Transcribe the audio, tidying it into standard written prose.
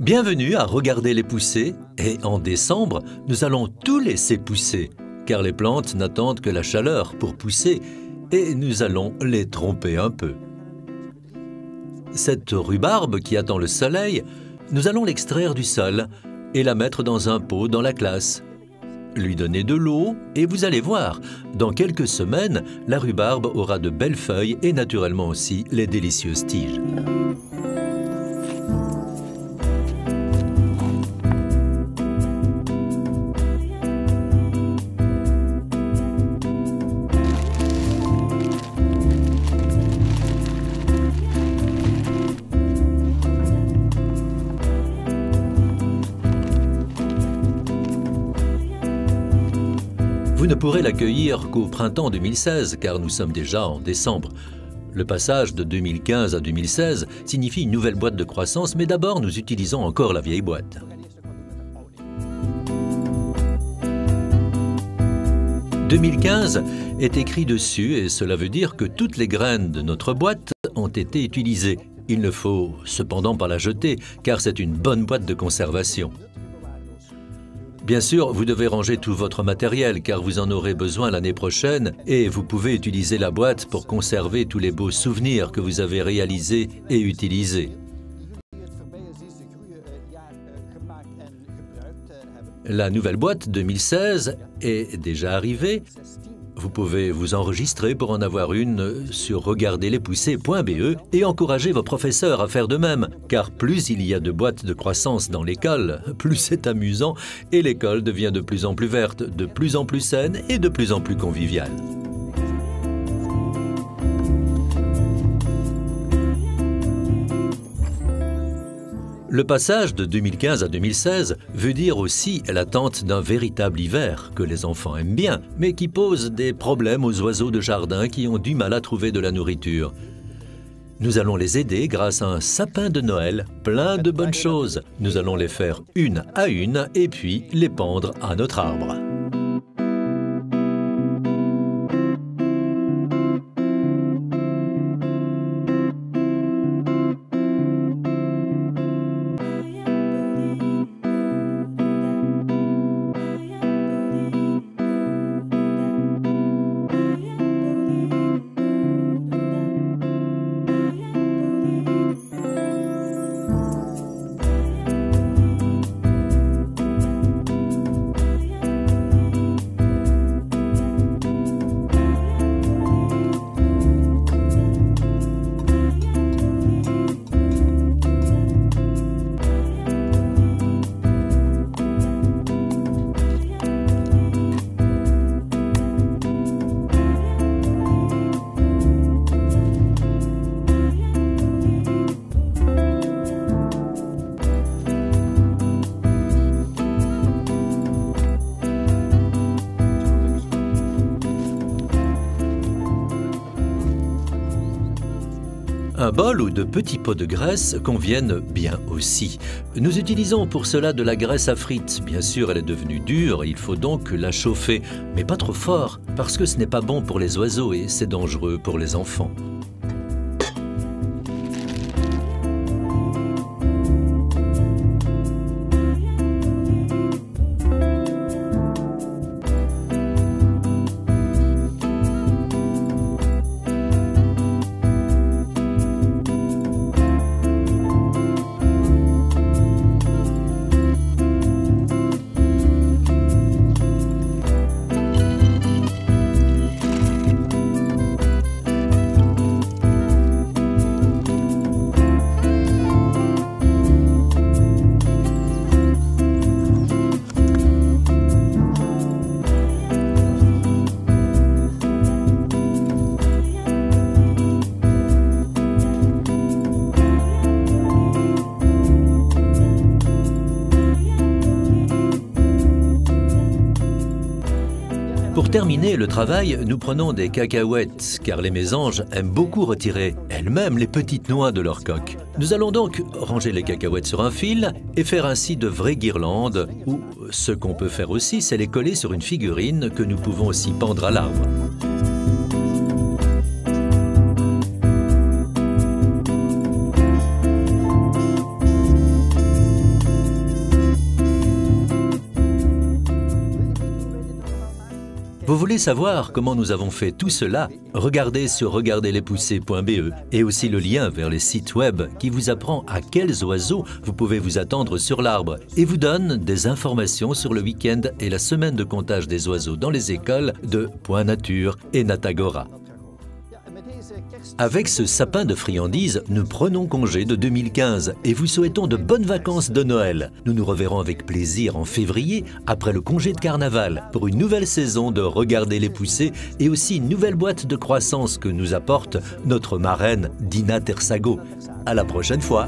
Bienvenue à Regarder les pousser et en décembre, nous allons tout laisser pousser car les plantes n'attendent que la chaleur pour pousser et nous allons les tromper un peu. Cette rhubarbe qui attend le soleil, nous allons l'extraire du sol et la mettre dans un pot dans la classe. Lui donner de l'eau et vous allez voir, dans quelques semaines, la rhubarbe aura de belles feuilles et naturellement aussi les délicieuses tiges. Vous ne pourrez l'accueillir qu'au printemps 2016, car nous sommes déjà en décembre. Le passage de 2015 à 2016 signifie une nouvelle boîte de croissance, mais d'abord nous utilisons encore la vieille boîte. « 2015 » est écrit dessus et cela veut dire que toutes les graines de notre boîte ont été utilisées. Il ne faut cependant pas la jeter, car c'est une bonne boîte de conservation. Bien sûr, vous devez ranger tout votre matériel car vous en aurez besoin l'année prochaine et vous pouvez utiliser la boîte pour conserver tous les beaux souvenirs que vous avez réalisés et utilisés. La nouvelle boîte 2016 est déjà arrivée. Vous pouvez vous enregistrer pour en avoir une sur regarderlespousser.be et encourager vos professeurs à faire de même, car plus il y a de boîtes de croissance dans l'école, plus c'est amusant et l'école devient de plus en plus verte, de plus en plus saine et de plus en plus conviviale. Le passage de 2015 à 2016 veut dire aussi l'attente d'un véritable hiver que les enfants aiment bien, mais qui pose des problèmes aux oiseaux de jardin qui ont du mal à trouver de la nourriture. Nous allons les aider grâce à un sapin de Noël, plein de bonnes choses. Nous allons les faire une à une et puis les pendre à notre arbre. Un bol ou de petits pots de graisse conviennent bien aussi. Nous utilisons pour cela de la graisse à frites. Bien sûr, elle est devenue dure, il faut donc la chauffer, mais pas trop fort, parce que ce n'est pas bon pour les oiseaux et c'est dangereux pour les enfants. Pour terminer le travail, nous prenons des cacahuètes, car les mésanges aiment beaucoup retirer elles-mêmes les petites noix de leur coque. Nous allons donc ranger les cacahuètes sur un fil et faire ainsi de vraies guirlandes, ou ce qu'on peut faire aussi, c'est les coller sur une figurine que nous pouvons aussi pendre à l'arbre. Vous voulez savoir comment nous avons fait tout cela? Regardez sur regardezlespousser.be et aussi le lien vers les sites web qui vous apprend à quels oiseaux vous pouvez vous attendre sur l'arbre et vous donne des informations sur le week-end et la semaine de comptage des oiseaux dans les écoles de Point Nature et Natagora. Avec ce sapin de friandises, nous prenons congé de 2015 et vous souhaitons de bonnes vacances de Noël. Nous nous reverrons avec plaisir en février, après le congé de carnaval, pour une nouvelle saison de Regardez les Pousser et aussi une nouvelle boîte de croissance que nous apporte notre marraine Dina Tersago. À la prochaine fois!